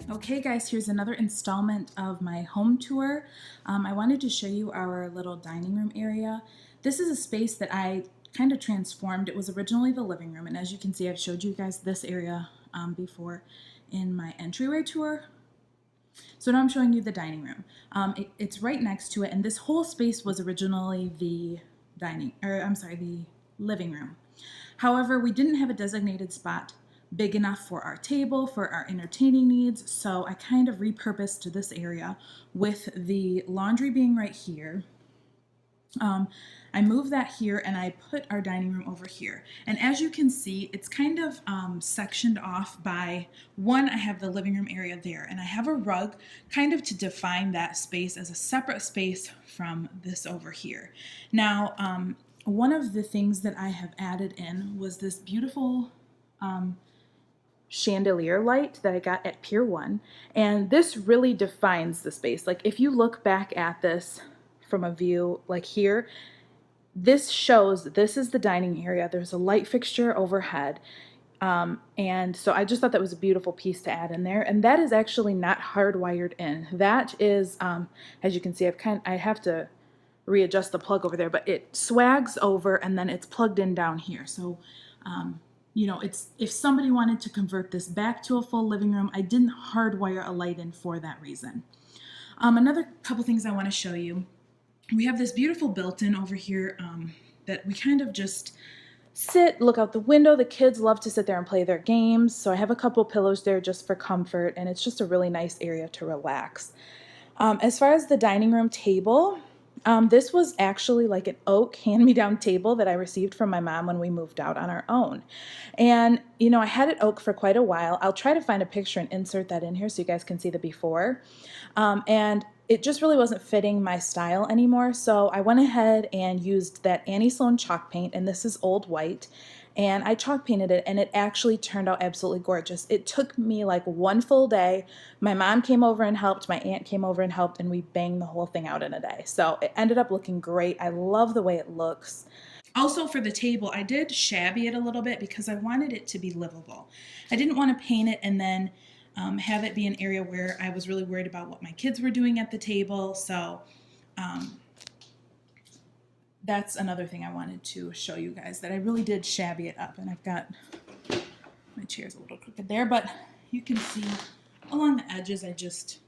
Okay guys, here's another installment of my home tour. I wanted to show you our little dining room area. This is a space that I kind of transformed. It was originally the living room, and as you can see, I've showed you guys this area before in my entryway tour. So now I'm showing you the dining room. It's right next to it, and this whole space was originally the the living room. However, we didn't have a designated spot big enough for our table, for our entertaining needs, so I kind of repurposed this area with the laundry being right here. I moved that here and I put our dining room over here. And as you can see, it's kind of sectioned off by one, I have the living room area there, and I have a rug kind of to define that space as a separate space from this over here. Now, one of the things that I have added in was this beautiful chandelier light that I got at Pier 1, and this really defines the space. Like if you look back at this from a view like here, this shows this is the dining area. There's a light fixture overhead. And so I just thought that was a beautiful piece to add in there. And that is actually not hardwired in. That is, as you can see, I have to readjust the plug over there, but it swags over and then it's plugged in down here. So, you know, it's if somebody wanted to convert this back to a full living room, I didn't hardwire a light in for that reason. Another couple things I want to show you. We have this beautiful built-in over here that we kind of just sit, look out the window. The kids love to sit there and play their games. So I have a couple pillows there just for comfort, and it's just a really nice area to relax. As far as the dining room table, this was actually like an oak hand-me-down table that I received from my mom when we moved out on our own. And, you know, I had it oak for quite a while. I'll try to find a picture and insert that in here so you guys can see the before. And it just really wasn't fitting my style anymore. So I went ahead and used that Annie Sloan chalk paint, and this is Old White. And I chalk painted it, and it actually turned out absolutely gorgeous. It took me like one full day. My mom came over and helped, my aunt came over and helped, and we banged the whole thing out in a day. So it ended up looking great. I love the way it looks. Also for the table, I did shabby it a little bit because I wanted it to be livable. I didn't want to paint it and then have it be an area where I was really worried about what my kids were doing at the table. So that's another thing I wanted to show you guys, that I really did shabby it up. And I've got, my chair's a little crooked there, but you can see along the edges I just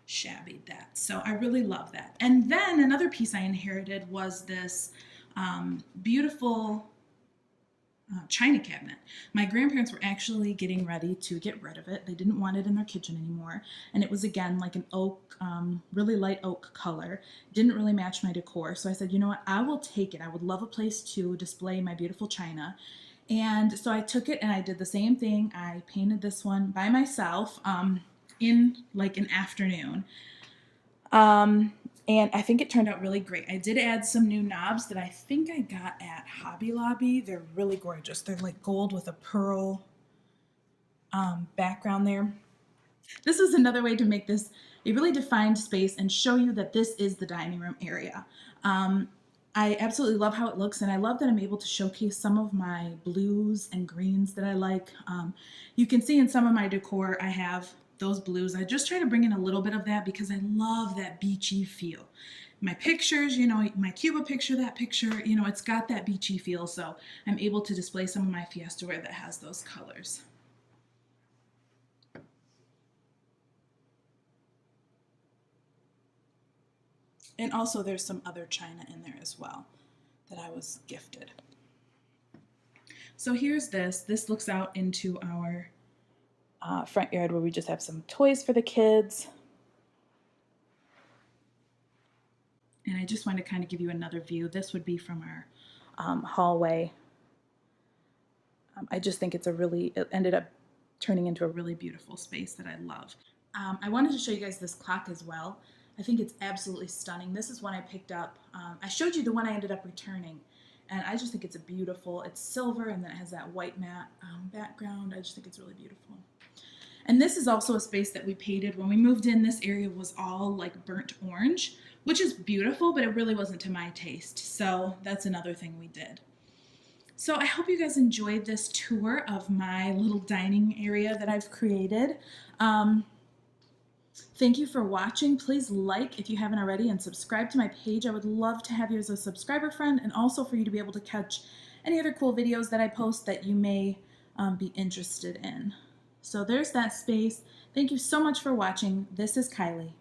shabbied that. So I really love that. And then another piece I inherited was this beautiful china cabinet. My grandparents were actually getting ready to get rid of it. They didn't want it in their kitchen anymore. And it was, again, like an oak, really light oak color. Didn't really match my decor. So I said, you know what, I will take it. I would love a place to display my beautiful china. And so I took it and I did the same thing. I painted this one by myself in like an afternoon. And I think it turned out really great. I did add some new knobs that I think I got at Hobby Lobby. They're really gorgeous. They're like gold with a pearl background there. This is another way to make this a really defined space and show you that this is the dining room area. I absolutely love how it looks, and I love that I'm able to showcase some of my blues and greens that I like. You can see in some of my decor I have those blues. I just try to bring in a little bit of that because I love that beachy feel. My pictures, you know, my Cuba picture, that picture, you know, it's got that beachy feel, so I'm able to display some of my Fiesta ware that has those colors. And also there's some other china in there as well that I was gifted. So here's this. This looks out into our front yard where we just have some toys for the kids. And I just wanted to kind of give you another view. This would be from our hallway. I just think it ended up turning into a really beautiful space that I love. I wanted to show you guys this clock as well. I think it's absolutely stunning. This is one I picked up. I showed you the one I ended up returning, and I just think it's it's silver, and then it has that white matte background. I just think it's really beautiful. And this is also a space that we painted. When we moved in, this area was all like burnt orange, which is beautiful, but it really wasn't to my taste. So that's another thing we did. So I hope you guys enjoyed this tour of my little dining area that I've created. Thank you for watching. Please like if you haven't already and subscribe to my page. I would love to have you as a subscriber friend, and also for you to be able to catch any other cool videos that I post that you may be interested in. So there's that space. Thank you so much for watching. This is Kylie.